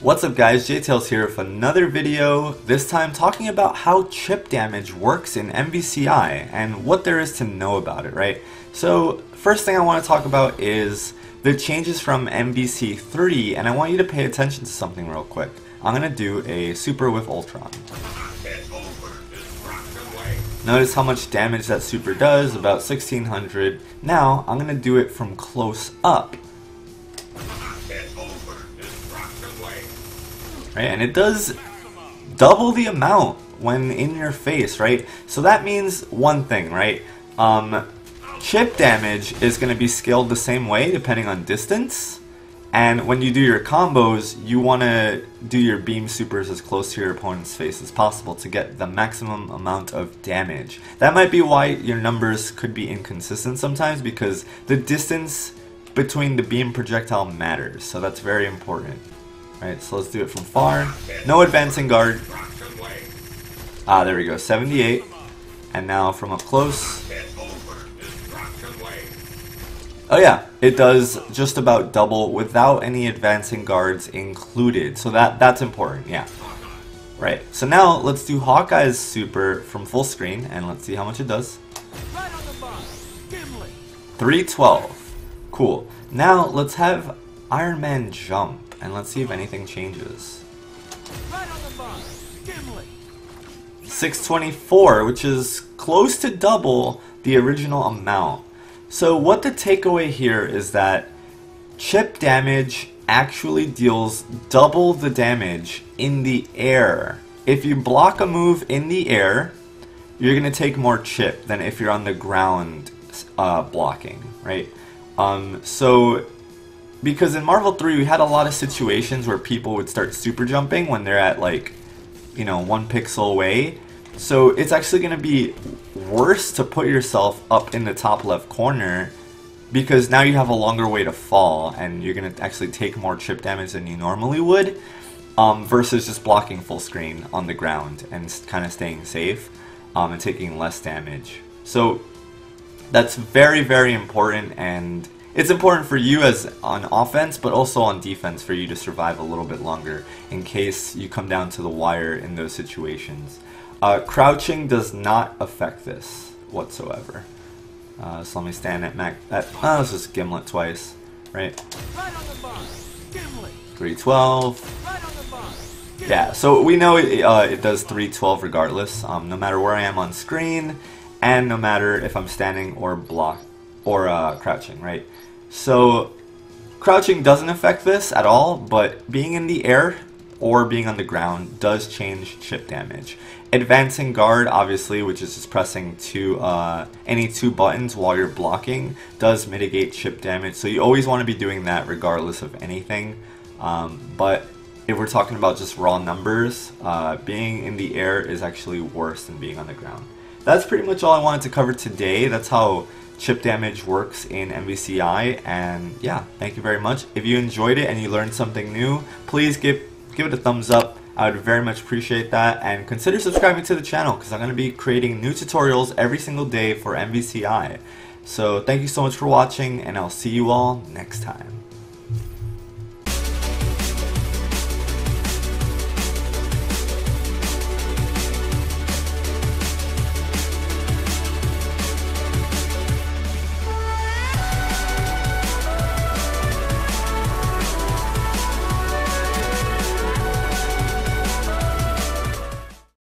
What's up guys, JTails here with another video, this time talking about how chip damage works in MVCI and what there is to know about it, right? So first thing I want to talk about is the changes from MVC3, and I want you to pay attention to something real quick. I'm going to do a super with Ultron. Notice how much damage that super does, about 1600. Now I'm going to do it from close up. Right, and it does double the amount when in your face, right? So that means one thing, right? Chip damage is going to be scaled the same way depending on distance. And when you do your combos, you want to do your beam supers as close to your opponent's face as possible to get the maximum amount of damage. That might be why your numbers could be inconsistent sometimes, because the distance between the beam projectile matters. So that's very important. Alright, so let's do it from far. No advancing guard. Ah, there we go, 78. And now from up close. Oh yeah, it does just about double without any advancing guards included. So that's important, yeah. Right, so now let's do Hawkeye's super from full screen and let's see how much it does. 312. Cool. Now let's have Iron Man jump. And let's see if anything changes. 624, which is close to double the original amount. So what the takeaway here is that chip damage actually deals double the damage in the air. If you block a move in the air, you're going to take more chip than if you're on the ground blocking, right? Because in Marvel 3 we had a lot of situations where people would start super jumping when they're at like, 1 pixel away. So it's actually going to be worse to put yourself up in the top left corner, because now you have a longer way to fall and you're going to actually take more chip damage than you normally would, versus just blocking full screen on the ground and kind of staying safe and taking less damage. So that's very, very important, and it's important for you as on offense, but also on defense for you to survive a little bit longer in case you come down to the wire in those situations. Crouching does not affect this whatsoever. So let me stand at max. Let's just Gimlet twice, right? 312. Yeah, so we know it does 312 regardless, no matter where I am on screen, and no matter if I'm standing or crouching, right? So crouching doesn't affect this at all, but being in the air or being on the ground does change chip damage. Advancing guard, obviously, which is just pressing any two buttons while you're blocking, does mitigate chip damage. So you always want to be doing that regardless of anything. But if we're talking about just raw numbers, being in the air is actually worse than being on the ground. That's pretty much all I wanted to cover today. That's how chip damage works in MVCI, and yeah, thank you very much. If you enjoyed it and you learned something new, please give it a thumbs up. I would very much appreciate that, and consider subscribing to the channel because I'm going to be creating new tutorials every single day for MVCI. So thank you so much for watching, and I'll see you all next time.